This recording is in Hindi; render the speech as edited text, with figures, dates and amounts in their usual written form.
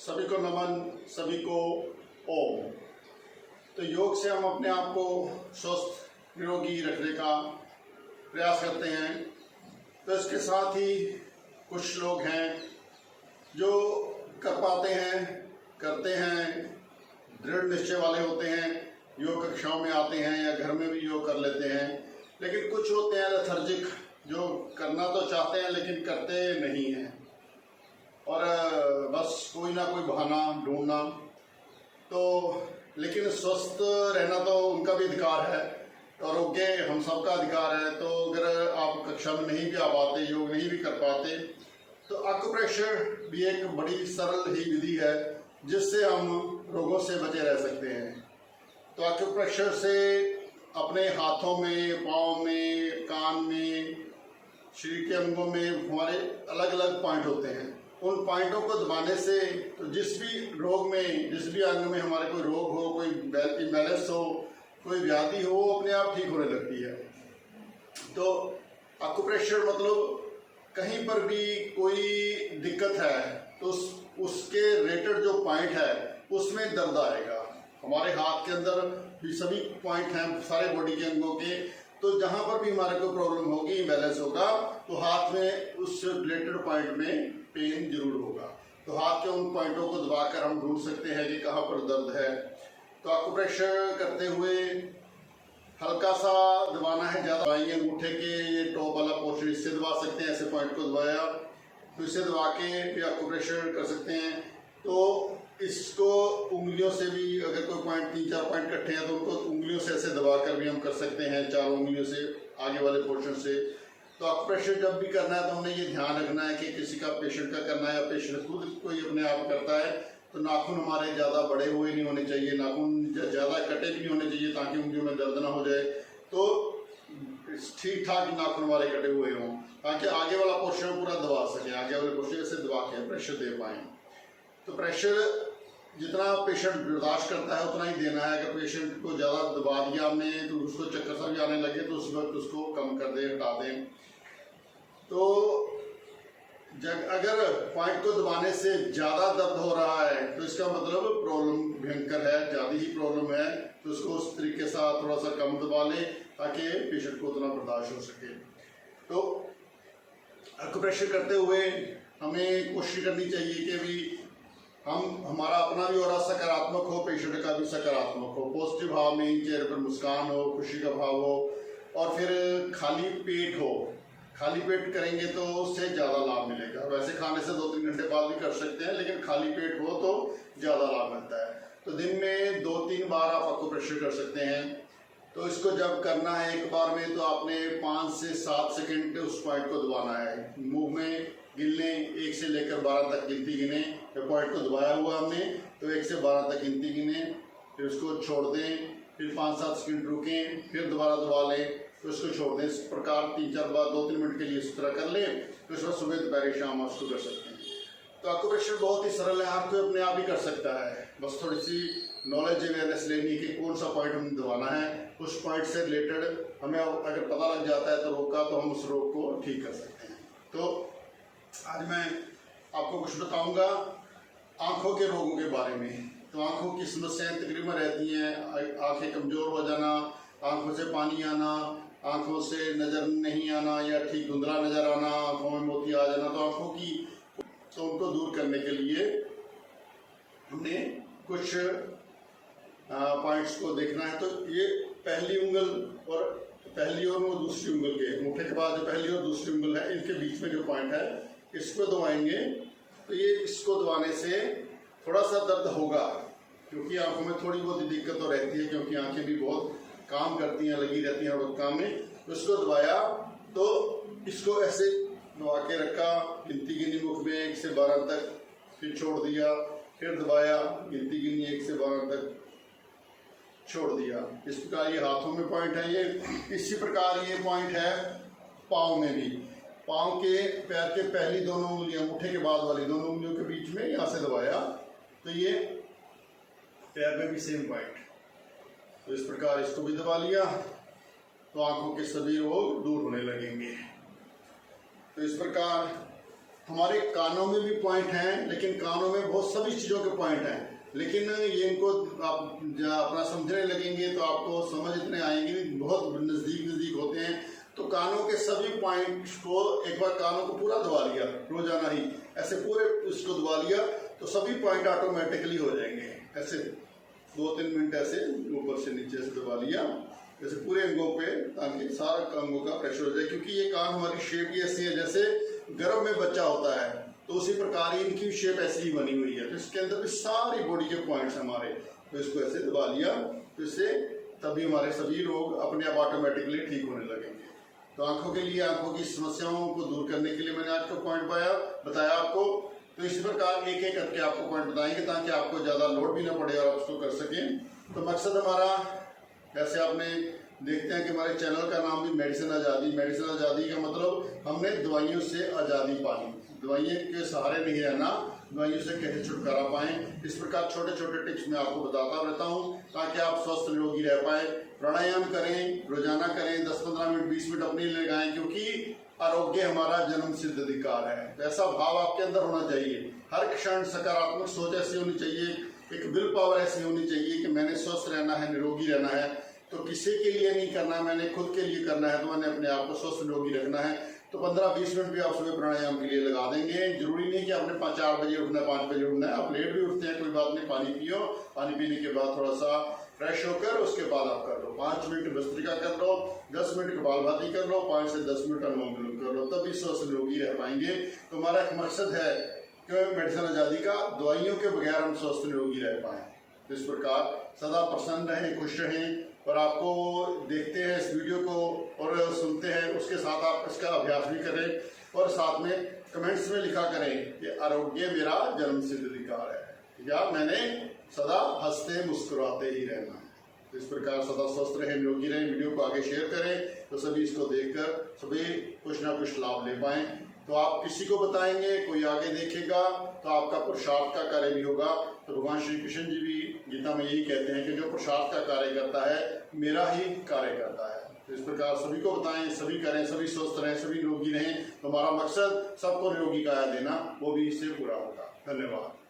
सभी को नमन, सभी को ओम। तो योग से हम अपने आप को स्वस्थ निरोगी रखने का प्रयास करते हैं। तो इसके साथ ही कुछ लोग हैं जो कर पाते हैं, करते हैं, दृढ़ निश्चय वाले होते हैं, योग कक्षाओं में आते हैं या घर में भी योग कर लेते हैं। लेकिन कुछ होते हैं लेथर्जिक, जो करना तो चाहते हैं लेकिन करते नहीं हैं और बस कोई ना कोई बहाना ढूंढना। तो लेकिन स्वस्थ रहना तो उनका भी अधिकार है, आरोग्य हम सबका अधिकार है। तो अगर आप कक्षा में नहीं भी आ पाते, योग नहीं भी कर पाते, तो एक्यूप्रेशर भी एक बड़ी सरल ही विधि है जिससे हम रोगों से बचे रह सकते हैं। तो एक्यूप्रेशर से अपने हाथों में, पाँव में, कान में, शरीर के अंगों में हमारे अलग अलग पॉइंट होते हैं। उन पॉइंटों को दबाने से तो जिस भी रोग में, जिस भी अंग में हमारे कोई रोग हो, कोई इम्बैलेंस हो, कोई व्याधि हो, वो अपने आप ठीक होने लगती है। तो एक्यूप्रेशर मतलब कहीं पर भी कोई दिक्कत है तो उसके रेटेड जो पॉइंट है उसमें दर्द आएगा। हमारे हाथ के अंदर भी सभी पॉइंट हैं सारे बॉडी के अंगों के, तो जहाँ पर भी हमारे को प्रॉब्लम होगी, इम्बैलेंस होगा, तो हाथ में उस रिलेटेड पॉइंट में पेन जरूर होगा। तो हाथ के उन पॉइंटों को दबाकर हम ढूंढ सकते हैं कि कहाँ पर दर्द है। तो एक्यूप्रेशर करते हुए हल्का सा दबाना है, ज़्यादा दबाइए अंगूठे के ये टॉप वाला पोर्शन, इससे दबा सकते हैं। ऐसे पॉइंट को दबाया तो इसे दबा के फिर एक्यूप्रेशर कर सकते हैं। तो इसको उंगलियों से भी, अगर कोई पॉइंट 3-4 पॉइंट इकट्ठे हैं तो उनको उंगलियों से ऐसे दबा कर भी हम कर सकते हैं, 4 उंगलियों से आगे वाले पोर्शन से। तो एक्यूप्रेशर जब भी करना है तो हमने ये ध्यान रखना है कि किसी का पेशेंट का करना है या पेशेंट खुद कोई अपने आप करता है तो नाखून हमारे ज़्यादा बड़े हुए नहीं होने चाहिए, नाखून ज़्यादा कटे भी नहीं होने चाहिए ताकि उंगलियों में दर्द ना हो जाए। तो ठीक ठाक नाखून हमारे कटे हुए हों ताकि आगे वाला पोर्शन पूरा दबा सके, आगे वाले पोर्शन से दबा के प्रेशर दे पाएँ। तो प्रेशर जितना पेशेंट बर्दाश्त करता है उतना ही देना है। अगर पेशेंट को ज़्यादा दबा दिया हमने तो उसको चक्कर सा भी आने लगे तो उस वक्त उसको कम कर दें, हटा दें। तो अगर पॉइंट को दबाने से ज़्यादा दर्द हो रहा है तो इसका मतलब प्रॉब्लम भयंकर है, ज़्यादा ही प्रॉब्लम है। तो उसको उस तरीके से थोड़ा सा कम दबा लें ताकि पेशेंट को उतना बर्दाश्त हो सके। तो एक्यूप्रेशर करते हुए हमें कोशिश करनी चाहिए कि भी हमारा अपना भी और सकारात्मक हो, पेशेंट का भी सकारात्मक हो, पॉजिटिव भाव में, चेहरे पर मुस्कान हो, खुशी का भाव हो, और फिर खाली पेट हो। खाली पेट करेंगे तो उससे ज़्यादा लाभ मिलेगा। वैसे खाने से 2-3 घंटे बाद भी कर सकते हैं, लेकिन खाली पेट हो तो ज़्यादा लाभ मिलता है। तो दिन में 2-3 बार आप एक्यूप्रेशर कर सकते हैं। तो इसको जब करना है एक बार में तो आपने 5 से 7 सेकंड उस पॉइंट को दबाना है। मुंह में गिनने 1 से लेकर 12 तक गिनती गिने। जब पॉइंट को दबाया हुआ हमने तो 1 से 12 तक गिनती गिने, फिर उसको छोड़ दें, फिर 5-7 सेकंड रुकें, फिर दोबारा दबा लें, तो उसको छोड़ दें। इस प्रकार 3-4 बार 2-3 मिनट के लिए इस तरह कर लें। तो इस बार सुबह, दोपहर, शाम आप उसको कर सकते हैं। तो एक्यूप्रेशर बहुत ही सरल है, हर कोई अपने आप ही कर सकता है। बस थोड़ी सी नॉलेज अवेयरनेस लेनी कि कौन सा पॉइंट हमें दबाना है। उस पॉइंट से रिलेटेड हमें अगर पता लग जाता है तो रोग का, तो हम उस रोग को ठीक कर सकते हैं। तो आज मैं आपको कुछ बताऊंगा आँखों के रोगों के बारे में। तो आँखों की समस्याएं तकरीबन रहती हैं, आँखें कमज़ोर हो जाना, आँखों से पानी आना, आँखों से नज़र नहीं आना या ठीक धुंधला नज़र आना, आँखों में मोती आ जाना। तो आँखों की, तो उनको दूर करने के लिए हमने कुछ पॉइंट्स को देखना है। तो ये पहली उंगल और वो दूसरी उंगल के अंगूठे के बाद जो पहली और दूसरी उंगल है, इनके बीच में जो पॉइंट है इसको दबाएंगे। तो ये इसको दबाने से थोड़ा सा दर्द होगा, क्योंकि आंखों में थोड़ी बहुत दिक्कत तो रहती है, क्योंकि आंखें भी बहुत काम करती हैं, लगी रहती हैं और काम में। तो इसको दबाया तो इसको ऐसे दबा के रखा, गिनती गिनी मुख में 1 से 12 तक, फिर छोड़ दिया, फिर दबाया, गिनती गिनी 1 से 12 तक, छोड़ दिया। इस प्रकार ये हाथों में पॉइंट है। ये इसी प्रकार ये पॉइंट है पाँव में भी। पाँव के, पैर के पहली दोनों उंगलियां, अंगूठे के बाद वाली दोनों उंगलियों के बीच में यहाँ से दबाया तो ये पैर में भी सेम पॉइंट। तो इस प्रकार इसको भी दबा लिया तो आंखों के सभी रोग दूर होने लगेंगे। तो इस प्रकार हमारे कानों में भी पॉइंट हैं, लेकिन कानों में बहुत सभी चीज़ों के पॉइंट हैं, लेकिन ये इनको आप अपना समझने लगेंगे तो आपको समझ इतने आएंगे, बहुत नज़दीक होते हैं। तो कानों के सभी पॉइंट्स को एक बार कानों को पूरा दबा लिया, रोजाना ही ऐसे पूरे इसको दबा लिया तो सभी पॉइंट ऑटोमेटिकली हो जाएंगे। ऐसे 2-3 मिनट ऐसे ऊपर से नीचे से दबा लिया, जैसे पूरे अंगों पे, ताकि सारा अंगों का प्रेशर हो जाए। क्योंकि ये कान हमारी शेप ही ऐसी है जैसे गर्भ में बच्चा होता है, तो उसी प्रकार ही इनकी शेप ऐसी ही बनी हुई है। तो इसके अंदर भी सारी बॉडी के पॉइंट्स हमारे, तो इसको ऐसे दबा लिया तो इससे तभी हमारे सभी रोग अपने आप ऑटोमेटिकली ठीक होने लगेंगे। तो आंखों के लिए, आंखों की समस्याओं को दूर करने के लिए मैंने आज का पॉइंट बताया आपको। तो इसी प्रकार एक एक करके आपको पॉइंट बताएंगे ताकि आपको ज़्यादा लोड भी ना पड़े और आप उसको कर सकें। तो मकसद हमारा, जैसे आपने देखते हैं कि हमारे चैनल का नाम भी मेडिसिन आज़ादी। मेडिसिन आज़ादी का मतलब हमने दवाइयों से आज़ादी पानी, दवाइयों के सहारे नहीं रहना, दवाइयों से कैसे छुटकारा पाएं। इस प्रकार छोटे छोटे टिप्स मैं आपको बताता रहता हूं ताकि आप स्वस्थ निरोगी रह पाए। प्राणायाम करें, रोजाना करें, 10-15 मिनट 20 मिनट अपने लिए लगाएं, क्योंकि आरोग्य हमारा जन्म सिद्ध अधिकार है। तो ऐसा भाव आपके अंदर होना चाहिए, हर क्षण सकारात्मक सोच ऐसी होनी चाहिए, एक विल पावर ऐसी होनी चाहिए कि मैंने स्वस्थ रहना है, निरोगी रहना है। तो किसी के लिए नहीं करना है, मैंने खुद के लिए करना है, तो मैंने अपने आप को स्वस्थ निरोगी रखना है। तो 15-20 मिनट भी आप सुबह प्राणायाम के लिए लगा देंगे। जरूरी नहीं कि आपने 4 बजे उठना है, 5 बजे उठना है, आप लेट भी उठते हैं कोई बात नहीं, पानी पियो, पानी पीने के बाद थोड़ा सा फ्रेश होकर उसके बाद आप कर लो 5 मिनट भस्त्रिका कर लो, 10 मिनट कपालभाति कर लो, 5 से 10 मिनट अनुलोम विलोम कर लो, तभी स्वस्थ निरोगी रह पाएंगे। तो हमारा एक मकसद है कि मेडिसिन आज़ादी का, दवाइयों के बगैर हम स्वस्थ निरोगी रह पाएं। तो इस प्रकार सदा प्रसन्न रहें, खुश रहें, और आपको देखते हैं इस वीडियो को और सुनते हैं, उसके साथ आप इसका अभ्यास भी करें और साथ में कमेंट्स में लिखा करें कि आरोग्य मेरा जन्म सिद्ध अधिकार है, या मैंने सदा हंसते मुस्कुराते ही रहना है। तो इस प्रकार सदा स्वस्थ रहें, निरोगी रहें। वीडियो को आगे शेयर करें तो सभी इसको देखकर सभी कुछ ना कुछ लाभ ले पाएं। तो आप किसी को बताएंगे, कोई आगे देखेगा, तो आपका पुरुषार्थ का कार्य भी होगा। तो भगवान श्री कृष्ण जी भी गीता में यही कहते हैं कि जो पुरुषार्थ का कार्य करता है मेरा ही कार्य करता है। तो इस प्रकार सभी को बताएं, सभी करें, सभी स्वस्थ रहें, सभी निरोगी रहें। तो हमारा मकसद सबको निरोगी काया देना, वो भी इससे पूरा होगा। धन्यवाद।